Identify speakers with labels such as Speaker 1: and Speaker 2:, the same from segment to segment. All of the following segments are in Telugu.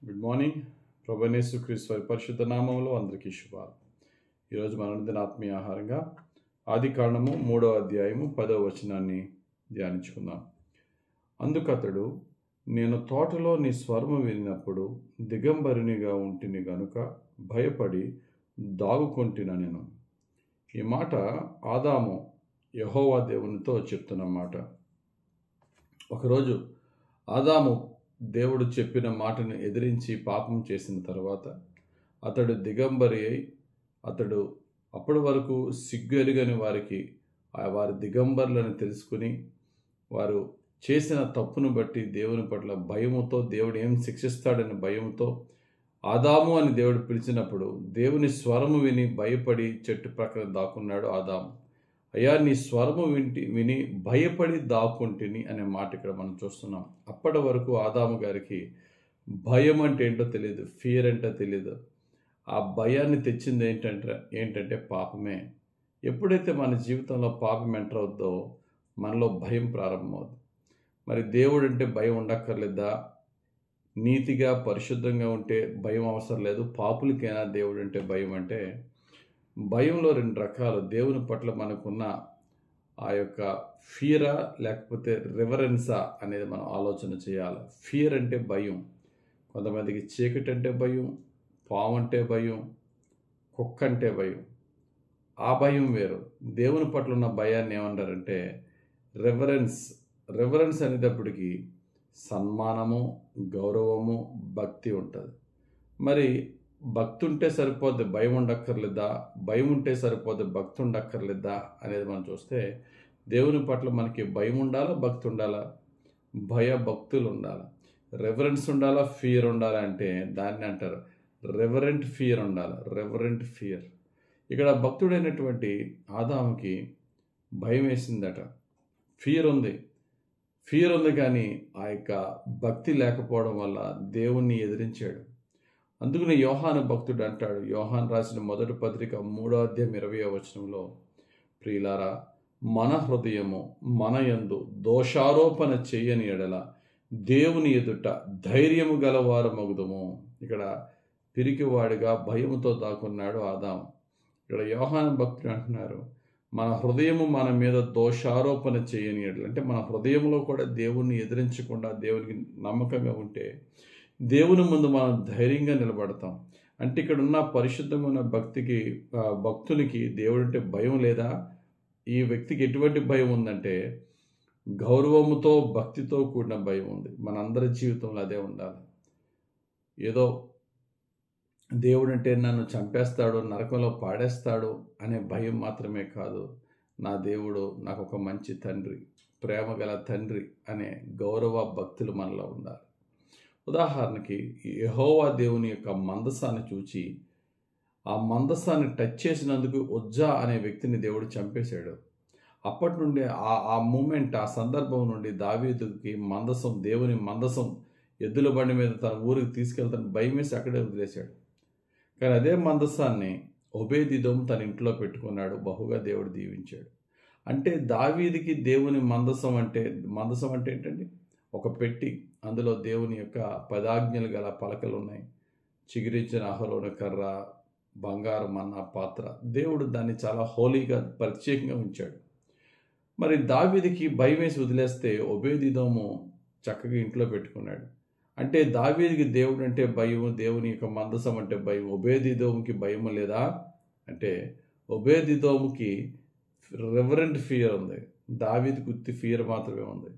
Speaker 1: Good morning. ప్రభువైన యేసుక్రీస్తు వారి పరిశుద్ధ నామములో అందరికీ శుభాలు. ఈరోజు మన దిన ఆత్మీయ ఆహారంగా ఆదికాండము 3వ అధ్యాయము 10వ వచనాన్ని ధ్యానించుకుందాం. అందుకతడు, నేను తోటలో నీ స్వరము వినినప్పుడు దిగంబరునిగా ఉంటిని గనుక భయపడి దాగుకొంటినెను. ఈ మాట ఆదాము యెహోవా దేవునితో చెప్తున్న మాట. ఒకరోజు ఆదాము దేవుడు చెప్పిన మాటను ఎదిరించి పాపం చేసిన తర్వాత అతడు దిగంబరి అయి అతడు అప్పటి వరకు సిగ్గు ఎరుగని వారికి వారి దిగంబరులను తెలుసుకుని వారు చేసిన తప్పును బట్టి దేవుని పట్ల భయముతో దేవుడు ఏం శిక్షిస్తాడని భయముతో ఆదాము అని దేవుడు పిలిచినప్పుడు దేవుని స్వరము విని భయపడి చెట్టు ప్రక్కన దాక్కున్నాడు ఆదాము. అయ్యా, నీ స్వరము విని భయపడి దాక్కుంటిని అనే మాట ఇక్కడ మనం చూస్తున్నాం. అప్పటి వరకు ఆదాము గారికి భయం అంటే ఏంటో తెలియదు, ఫియర్ అంటే తెలియదు. ఆ భయాన్ని తెచ్చింది ఏంటంటే పాపమే. ఎప్పుడైతే మన జీవితంలో పాపం ఎంటర్ అవుద్దో మనలో భయం ప్రారంభమవుతుంది. మరి దేవుడు అంటే భయం ఉండక్కర్లేదా? నీతిగా పరిశుద్ధంగా ఉంటే భయం అవసరం లేదు, పాపులకైనా దేవుడు అంటే భయం అంటే భయంలో రెండు రకాలు. దేవుని పట్ల మనకున్న ఆ యొక్క ఫియరా లేకపోతే రివరెన్సా అనేది మనం ఆలోచన చేయాలి. ఫియర్ అంటే భయం. కొంతమందికి చీకటి అంటే భయం, పాము అంటే భయం, కుక్క అంటే భయం. ఆ భయం వేరు. దేవుని పట్ల ఉన్న భయాన్ని ఏమంటారంటే రివరెన్స్. రివరెన్స్ అనేటప్పటికీ సన్మానము, గౌరవము, భక్తి ఉంటుంది. మరి భక్తి ఉంటే సరిపోద్ది, భయం ఉండక్కర్లేదా? భయం ఉంటే సరిపోద్ది, భక్తి ఉండక్కర్లేదా అనేది మనం చూస్తే దేవుని పట్ల మనకి భయం ఉండాలా, భక్తి ఉండాలా? భక్తులు ఉండాలి. రెవరెన్స్ ఉండాలా, ఫియర్ ఉండాలా అంటే దాన్ని అంటారు రెవరెంట్ ఫియర్ ఉండాలి. Reverent fear. ఇక్కడ భక్తుడైనటువంటి ఆదాముకి భయం వేసిందట, ఫియర్ ఉంది కానీ ఆ యొక్క భక్తి లేకపోవడం వల్ల దేవుణ్ణి ఎదిరించాడు. అందుకని యోహాను భక్తుడు అంటాడు, యోహాను రాసిన మొదటి పత్రిక 3వ అధ్యాయం 20వ వచనంలో, ప్రియులారా, మన హృదయము మన యందు దోషారోపణ చేయని ఎడల దేవుని ఎదుట ధైర్యము గలవారు మగుదుము. ఇక్కడ పిరికివాడిగా భయముతో దాక్కున్నాడు ఆదాము. ఇక్కడ యోహాను భక్తుడు అంటున్నారు, మన హృదయము మన మీద దోషారోపణ చేయని ఎడల, అంటే మన హృదయంలో కూడా దేవుణ్ణి ఎదిరించకుండా దేవునికి నమ్మకంగా ఉంటే దేవుని ముందు మనం ధైర్యంగా నిలబడతాం. అంటే ఇక్కడ ఉన్న పరిశుద్ధమైన భక్తునికి దేవుడు అంటే భయం లేదా? ఈ వ్యక్తికి ఎటువంటి భయం ఉందంటే గౌరవముతో భక్తితో కూడిన భయం ఉంది. మనందరి జీవితంలో అదే ఉండాలి. ఏదో దేవుడు అంటే నన్ను చంపేస్తాడు, నరకంలో పాడేస్తాడు అనే భయం మాత్రమే కాదు. నా దేవుడు నాకు ఒక మంచి తండ్రి, ప్రేమ గల తండ్రి అనే గౌరవ భక్తులు మనలో ఉండాలి. ఉదాహరణకి యెహోవా దేవుని యొక్క మందసాన్ని చూచి ఆ మందసాన్ని టచ్ చేసినందుకు ఉజ్జా అనే వ్యక్తిని దేవుడు చంపేశాడు. అప్పటి నుండి ఆ మూమెంట్, ఆ సందర్భం నుండి దావీదుకి దేవుని మందసం ఎద్దుల బండి మీద తన ఊరికి తీసుకెళ్తాను భయం వేసి అక్కడే వదిలేశాడు. కానీ అదే మందసాన్ని ఒబేదెదోము తన ఇంట్లో పెట్టుకున్నాడు, బహుగా దేవుడు దీవించాడు. అంటే దావీదుకి దేవుని మందసం అంటే ఏంటండి? ఒక పెట్టి, అందులో దేవుని యొక్క పదాజ్ఞలు గల పలకలు ఉన్నాయి, చిగిరించిన అహరోను కర్ర, బంగారం అన్న పాత్ర. దేవుడు దాన్ని చాలా హోలీగా ప్రత్యేకంగా ఉంచాడు. మరి దావీదుకి భయం వేసి వదిలేస్తే ఒబేదెదోము చక్కగా ఇంట్లో పెట్టుకున్నాడు. అంటే దావీదుకి దేవుడు అంటే భయం, దేవుని యొక్క మందసం అంటే భయం. ఒబేదెదోముకి భయం లేదా అంటే ఒబేదెదోముకి రెవరెంట్ ఫియర్ ఉంది, దావీదుకి ఉత్తి ఫియర్ మాత్రమే ఉంది.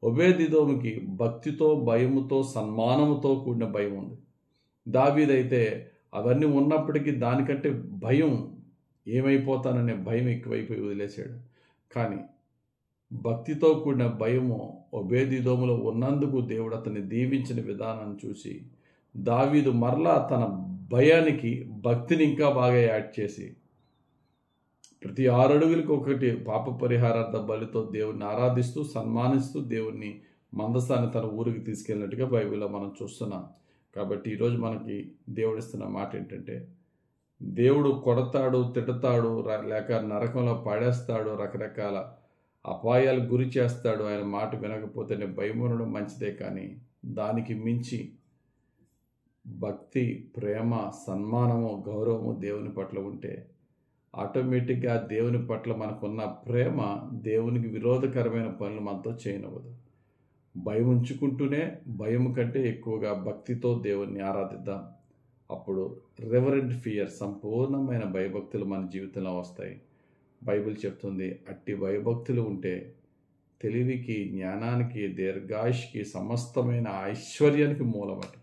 Speaker 1: ఒబేదెదోముకి భక్తితో, భయముతో, సన్మానముతో కూడిన భయం ఉంది. దావీదైతే అవన్నీ ఉన్నప్పటికీ దానికంటే భయం, ఏమైపోతాననే భయం ఎక్కువైపోయి వదిలేశాడు. కానీ భక్తితో కూడిన భయము ఒబేదెదోములో ఉన్నందుకు దేవుడు అతన్ని దీవించిన విధానాన్ని చూసి దావీదు మరలా తన భయానికి భక్తిని ఇంకా బాగా యాడ్ చేసి ప్రతి 6 అడుగులకు ఒకటి పాప పరిహారార్థ బలితో దేవుణ్ణి ఆరాధిస్తూ సన్మానిస్తూ దేవుణ్ణి మందసాన్ని తన ఊరికి తీసుకెళ్ళినట్టుగా బైబిల్లో మనం చూస్తున్నాం. కాబట్టి ఈరోజు మనకి దేవుడిస్తున్న మాట ఏంటంటే దేవుడు కొడతాడు, తిడతాడు, లేక నరకంలో పాడేస్తాడు, రకరకాల అపాయాలకు గురి చేస్తాడు. ఆయన మాట వినకపోతేనే భయం ఉండడం మంచిదే, కానీ దానికి మించి భక్తి, ప్రేమ, సన్మానము, గౌరవము దేవుని పట్ల ఉంటే ఆటోమేటిక్గా దేవుని పట్ల మనకున్న ప్రేమ దేవునికి విరోధకరమైన పనులు మనతో చేయనివ్వదు. భయం ఉంచుకుంటూనే భయం కంటే ఎక్కువగా భక్తితో దేవుణ్ణి ఆరాధిద్దాం. అప్పుడు రెవరెంట్ ఫియర్, సంపూర్ణమైన భయభక్తులు మన జీవితంలో వస్తాయి. బైబిల్ చెప్తుంది, అట్టి భయభక్తులు ఉంటే తెలివికి, జ్ఞానానికి, దీర్ఘాయుష్కి, సమస్తమైన ఐశ్వర్యానికి మూలమట.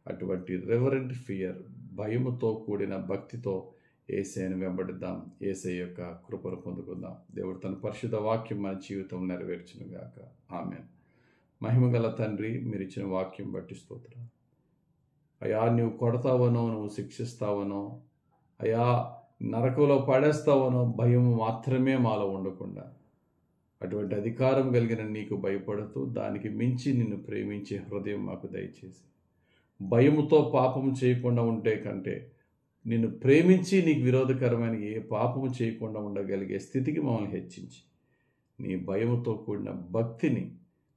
Speaker 1: అటువంటి రెవరెంట్ ఫియర్, భయముతో కూడిన భక్తితో యేసయ్యను వెంబడిద్దాం. యేసయ్య యొక్క కృపను పొందుకుందాం. దేవుడు తన పరిశుద్ధ వాక్యం మన జీవితం నెరవేర్చునుగాక. ఆమేన్. మహిమగల తండ్రి, మీరు ఇచ్చిన వాక్యం బట్టి స్తోత్రం. అయ్యా, నువ్వు కొడతావనో, నువ్వు శిక్షిస్తావనో, అయ్యా నరకంలో పడేస్తావనో భయం మాత్రమే మాలో ఉండకుండా అటువంటి అధికారం కలిగిన నీకు భయపడుతూ దానికి మించి నిన్ను ప్రేమించే హృదయం మాకు దయచేసి, భయముతో పాపం చేయకుండా ఉంటే కంటే నిన్ను ప్రేమించి నీకు విరోధకరమైన ఏ పాపము చేయకుండా ఉండగలిగే స్థితికి మమ్మల్ని హెచ్చించి, నీ భయముతో కూడిన భక్తిని,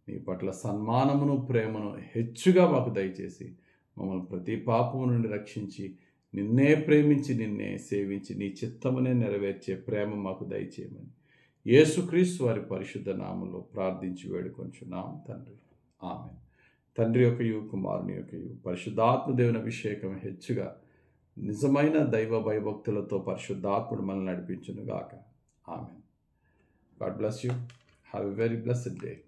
Speaker 1: నీ పట్ల సన్మానమును, ప్రేమను హెచ్చుగా మాకు దయచేసి మమ్మల్ని ప్రతి పాపము నుండి రక్షించి, నిన్నే ప్రేమించి, నిన్నే సేవించి, నీ చిత్తమునే నెరవేర్చే ప్రేమ మాకు దయచేయమని యేసుక్రీస్తు వారి పరిశుద్ధ నామములో ప్రార్థించి వేడుకొంచున్నాం తండ్రి. ఆమేన్. తండ్రి యొక్కయు, కుమారుని యొక్కయు, పరిశుద్ధాత్మ దేవుని అభిషేకం హెచ్చుగా నిజమైన దైవ భయభక్తులతో పరిశుద్ధాత్ముడు మనల్ని నడిపించును గాక. ఆమేన్. God bless you. Have a very blessed day.